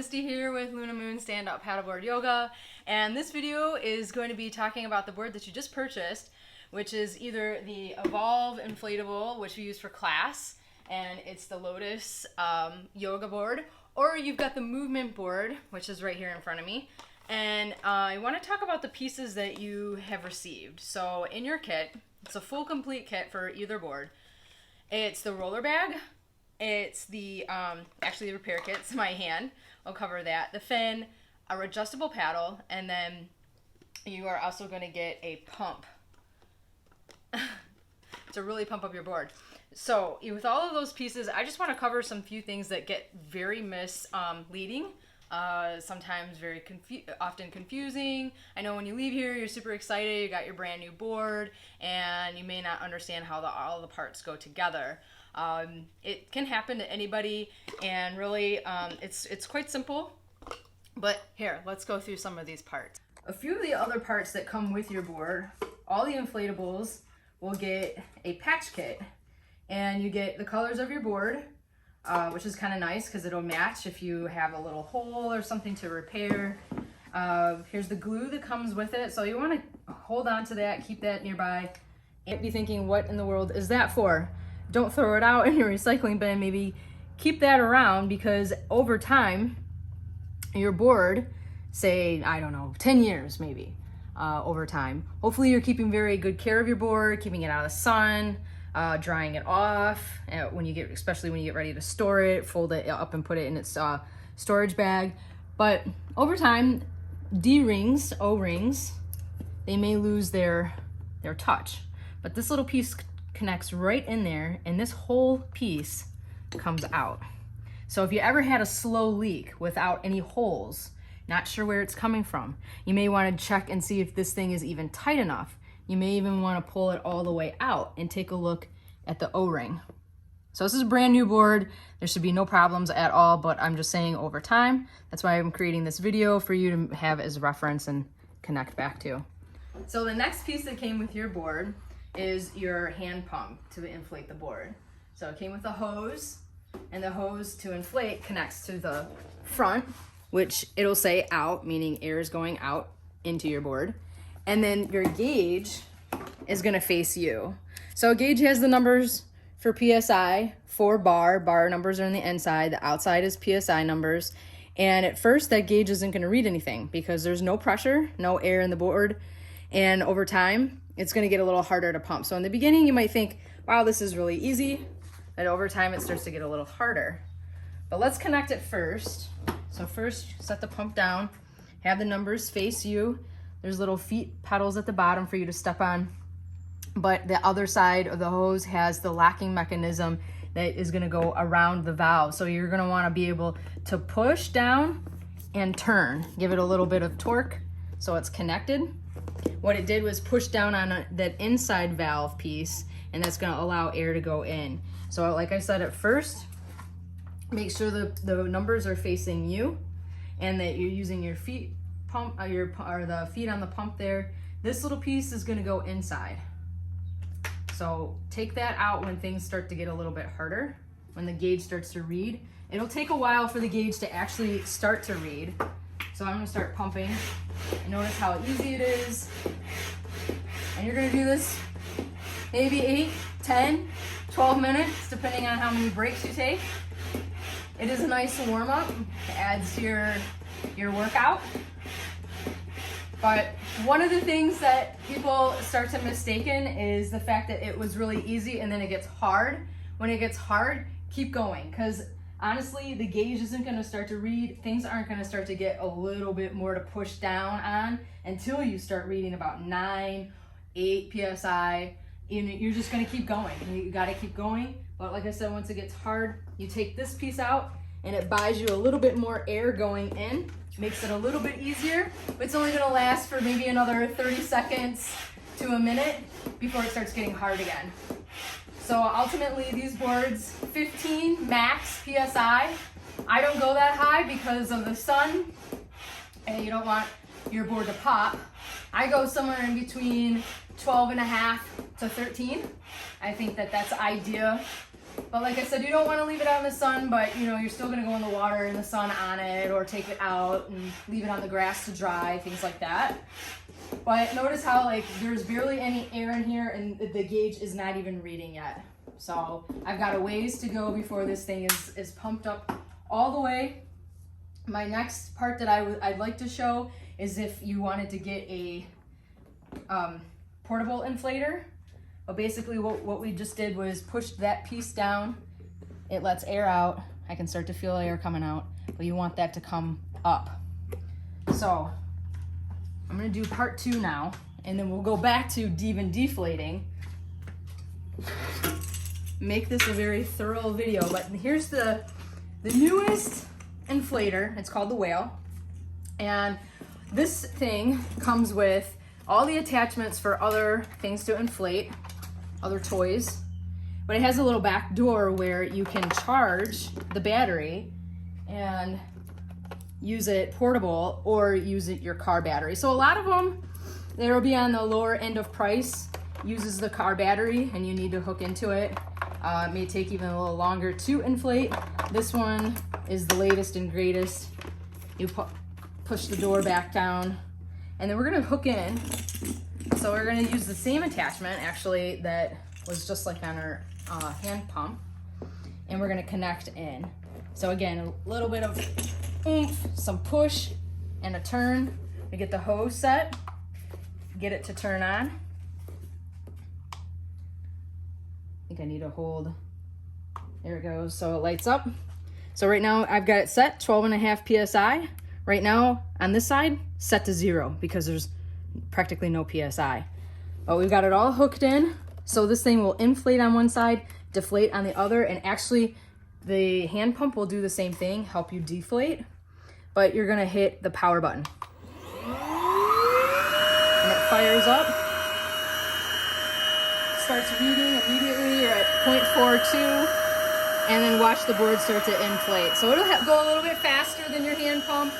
Misty here with Luna Moon Stand Up Paddleboard Yoga, and this video is going to be talking about the board that you just purchased, which is either the Evolve Inflatable, which we use for class, and it's the Lotus yoga board, or you've got the Movement board, which is right here in front of me. And I want to talk about the pieces that you have received. So in your kit, it's a full complete kit for either board. It's the roller bag. It's the, actually the repair kit's my hand. I'll cover that. The fin, a adjustable paddle, and then you are also going to get a pump to really pump up your board. So with all of those pieces, I just want to cover some few things that get very misleading. Sometimes very often confusing. I know when you leave here, you're super excited, you got your brand new board, and you may not understand how all the parts go together. It can happen to anybody, and really it's quite simple. But here, let's go through some of these parts. A few of the other parts that come with your board, all the inflatables will get a patch kit, and you get the colors of your board, which is kind of nice because it'll match if you have a little hole or something to repair. Here's the glue that comes with it, so you want to hold on to that, keep that nearby, and be thinking, what in the world is that for? Don't throw it out in your recycling bin. Maybe keep that around, because over time, your board, say, I don't know, 10 years maybe, over time, hopefully you're keeping very good care of your board, keeping it out of the sun, drying it off, especially when you get ready to store it, fold it up and put it in its storage bag. But over time, D-rings, O-rings, they may lose their touch. But this little piece connects right in there, and this whole piece comes out. So if you ever had a slow leak without any holes, not sure where it's coming from, you may want to check and see if this thing is even tight enough. You may even want to pull it all the way out and take a look at the O-ring. So this is a brand new board. There should be no problems at all, but I'm just saying over time, that's why I'm creating this video for you to have as reference and connect back to. So the next piece that came with your board is your hand pump to inflate the board. So it came with a hose, and the hose to inflate connects to the front, which it'll say out, meaning air is going out into your board. And then your gauge is gonna face you. So a gauge has the numbers for PSI, for bar numbers are on the inside, the outside is PSI numbers. And at first that gauge isn't gonna read anything because there's no pressure, no air in the board. And over time, it's gonna get a little harder to pump. So in the beginning, you might think, wow, this is really easy. And over time, it starts to get a little harder. But let's connect it first. So first, set the pump down, have the numbers face you. There's little feet pedals at the bottom for you to step on. But the other side of the hose has the locking mechanism that is gonna go around the valve. So you're gonna wanna be able to push down and turn. Give it a little bit of torque so it's connected. What it did was push down on that inside valve piece, and that's gonna allow air to go in. So like I said at first, make sure the numbers are facing you and that you're using your feet pump, or the feet on the pump there. This little piece is gonna go inside. So take that out when things start to get a little bit harder, when the gauge starts to read. It'll take a while for the gauge to actually start to read. So I'm gonna start pumping. Notice how easy it is. And you're gonna do this maybe 8, 10, 12 minutes, depending on how many breaks you take. It is a nice warm up, it adds to your workout. But one of the things that people start to mistaken is the fact that it was really easy and then it gets hard. When it gets hard, keep going, because honestly, the gauge isn't gonna start to read. Things aren't gonna start to get a little bit more to push down on until you start reading about 9, 8 PSI. You're just gonna keep going. You gotta keep going. But like I said, once it gets hard, you take this piece out and it buys you a little bit more air going in. Makes it a little bit easier, but it's only gonna last for maybe another 30 seconds to a minute before it starts getting hard again. So ultimately these boards, 15 max PSI. I don't go that high because of the sun and you don't want your board to pop. I go somewhere in between 12.5 to 13. I think that that's ideal But like I said, you don't want to leave it out in the sun, but you know, you're still gonna go in the water in the sun on it, or take it out and leave it on the grass to dry, things like that. But notice how like there's barely any air in here and the gauge is not even reading yet. So I've got a ways to go before this thing is pumped up all the way. My next part that I'd like to show is if you wanted to get a portable inflator. But basically what we just did was push that piece down. It lets air out. I can start to feel air coming out, but you want that to come up. So I'm gonna do part 2 now, and then we'll go back to even deflating. Make this a very thorough video, but here's the newest inflator. It's called the Whale. And this thing comes with all the attachments for other things to inflate, other toys, but it has a little back door where you can charge the battery and use it portable or use it your car battery. So a lot of them, they'll be on the lower end of price, uses the car battery and you need to hook into it. It may take even a little longer to inflate. This one is the latest and greatest. You push the door back down, and then we're gonna hook in. So we're gonna use the same attachment actually that was just like on our hand pump, and we're gonna connect in. So again, a little bit of oomph, some push and a turn to get the hose set, get it to turn on. I think I need to hold, there it goes, so it lights up. So right now I've got it set 12.5 PSI. Right now on this side, set to 0 because there's practically no PSI. But we've got it all hooked in. So this thing will inflate on one side, deflate on the other, and actually the hand pump will do the same thing, help you deflate, but you're gonna hit the power button. And it fires up. Starts reading immediately. You're at 0.42, and then watch the board start to inflate. So it'll go a little bit faster than your hand pump.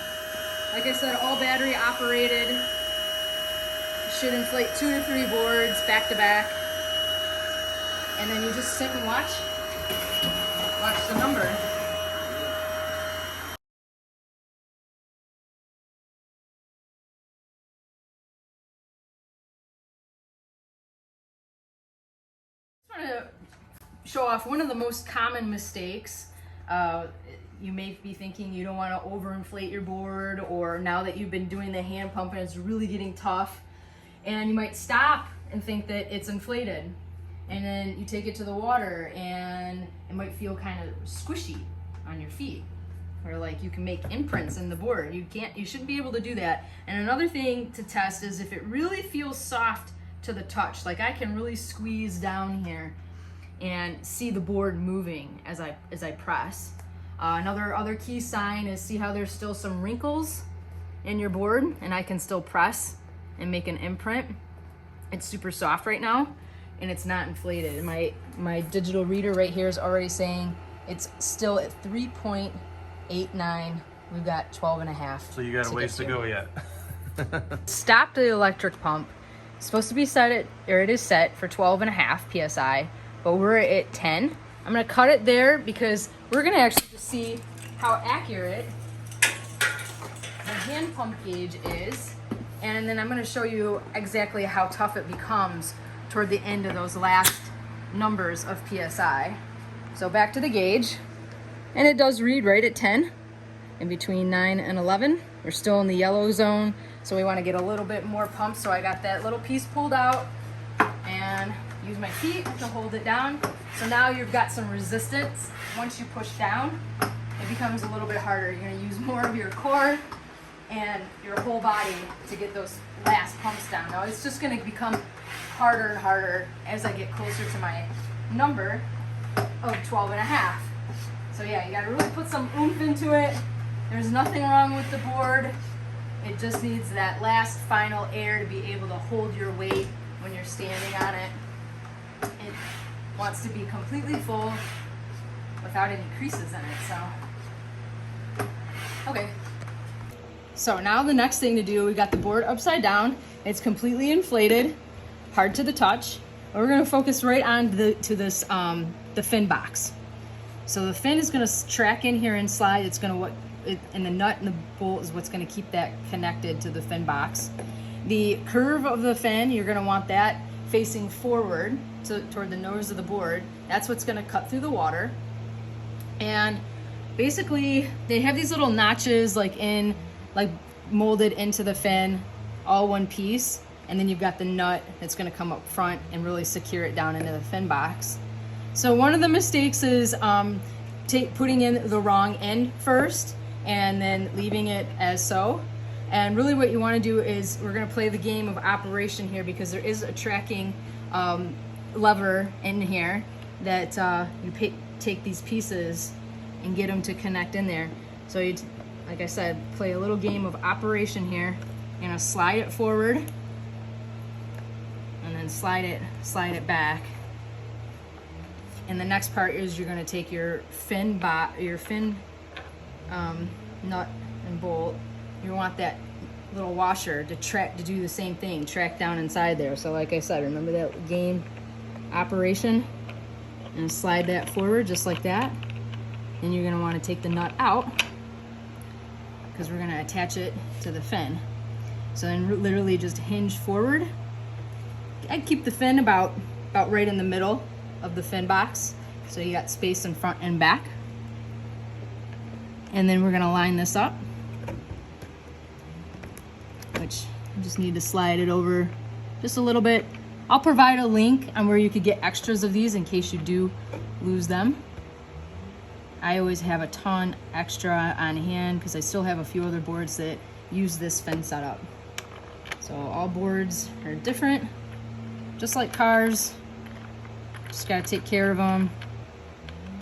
Like I said, all battery operated. You should inflate 2 to 3 boards back to back. And then you just sit and watch the number. I just want to show off one of the most common mistakes. You may be thinking you don't want to overinflate your board, or now that you've been doing the hand pump and it's really getting tough, and you might stop and think that it's inflated, and then you take it to the water and it might feel kind of squishy on your feet, or like you can make imprints in the board. You shouldn't be able to do that. And another thing to test is if it really feels soft to the touch, like I can really squeeze down here and see the board moving as I press. Another key sign is see how there's still some wrinkles in your board, and I can still press and make an imprint. It's super soft right now, and it's not inflated. My digital reader right here is already saying it's still at 3.89. We've got 12.5. So you got a ways to go yet. Stop the electric pump. It's supposed to be set it is set for 12.5 PSI, but we're at 10. I'm gonna cut it there because we're gonna actually just see how accurate the hand pump gauge is, and then I'm gonna show you exactly how tough it becomes toward the end of those last numbers of PSI. So back to the gauge, and it does read right at 10, in between 9 and 11. We're still in the yellow zone, so we wanna get a little bit more pump. So I got that little piece pulled out and use my feet to hold it down. So now you've got some resistance. Once you push down, it becomes a little bit harder. You're gonna use more of your core and your whole body to get those last pumps down. Now it's just gonna become harder and harder as I get closer to my number of 12.5. So yeah, you gotta really put some oomph into it. There's nothing wrong with the board. It just needs that last final air to be able to hold your weight when you're standing on it. It wants to be completely full without any creases in it, so. Okay. So now the next thing to do, we got the board upside down. It's completely inflated, hard to the touch. We're gonna focus right on the fin box. So the fin is gonna track in here and slide. It's gonna and the nut and the bolt is what's gonna keep that connected to the fin box. The curve of the fin, you're gonna want that facing forward toward the nose of the board. That's what's gonna cut through the water. And basically, they have these little notches like molded into the fin, all one piece. And then you've got the nut that's gonna come up front and really secure it down into the fin box. So one of the mistakes is putting in the wrong end first and then leaving it as so. And really what you wanna do is, we're gonna play the game of operation here, because there is a tracking lever in here that you take these pieces and get them to connect in there. So you, like I said, play a little game of operation here. You're gonna slide it forward and then slide it back. And the next part is you're gonna take your fin nut and bolt. You want that little washer to do the same thing, track down inside there. So like I said, remember that game operation, and slide that forward just like that. And you're gonna want to take the nut out, because we're gonna attach it to the fin. So then literally just hinge forward. I'd keep the fin about right in the middle of the fin box, so you got space in front and back. And then we're gonna line this up, which you just need to slide it over just a little bit. I'll provide a link on where you could get extras of these in case you do lose them. I always have a ton extra on hand because I still have a few other boards that use this fin setup. So all boards are different, just like cars. Just gotta take care of them,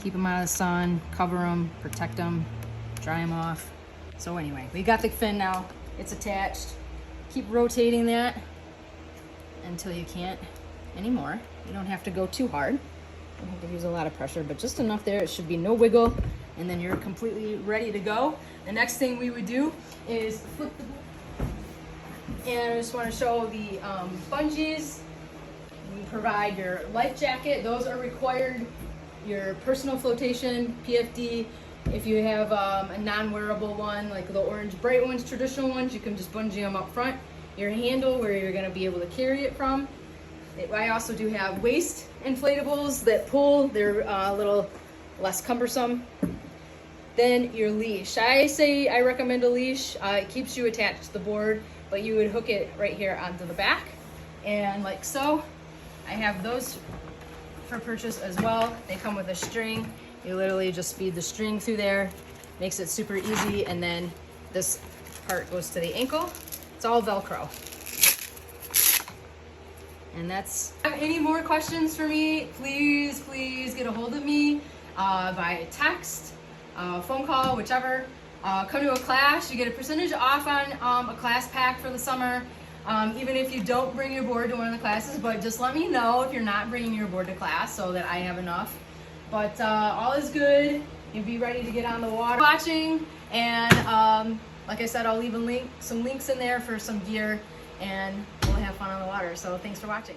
keep them out of the sun, cover them, protect them, dry them off. So anyway, we got the fin now, it's attached. Keep rotating that until you can't anymore. You don't have to go too hard. You don't have to use a lot of pressure, but just enough there. It should be no wiggle, and then you're completely ready to go. The next thing we would do is flip the board. And I just want to show the bungees. We provide your life jacket. Those are required. Your personal flotation, PFD. If you have a non-wearable one, like the orange bright ones, traditional ones, you can just bungee them up front. Your handle, where you're going to be able to carry it from. I also do have waist inflatables that pull. They're a little less cumbersome. Then your leash. I recommend a leash. It keeps you attached to the board, but you would hook it right here onto the back. And like so, I have those for purchase as well. They come with a string. You literally just feed the string through there. Makes it super easy. And then this part goes to the ankle. It's all Velcro. And that's, if you have any more questions for me, please get a hold of me via text, phone call, whichever. Come to a class. You get a percentage off on a class pack for the summer, even if you don't bring your board to one of the classes. But just let me know if you're not bringing your board to class so that I have enough. But all is good. You'll be ready to get on the water. Watching, and like I said, I'll leave some links in there for some gear, and we'll have fun on the water. So thanks for watching.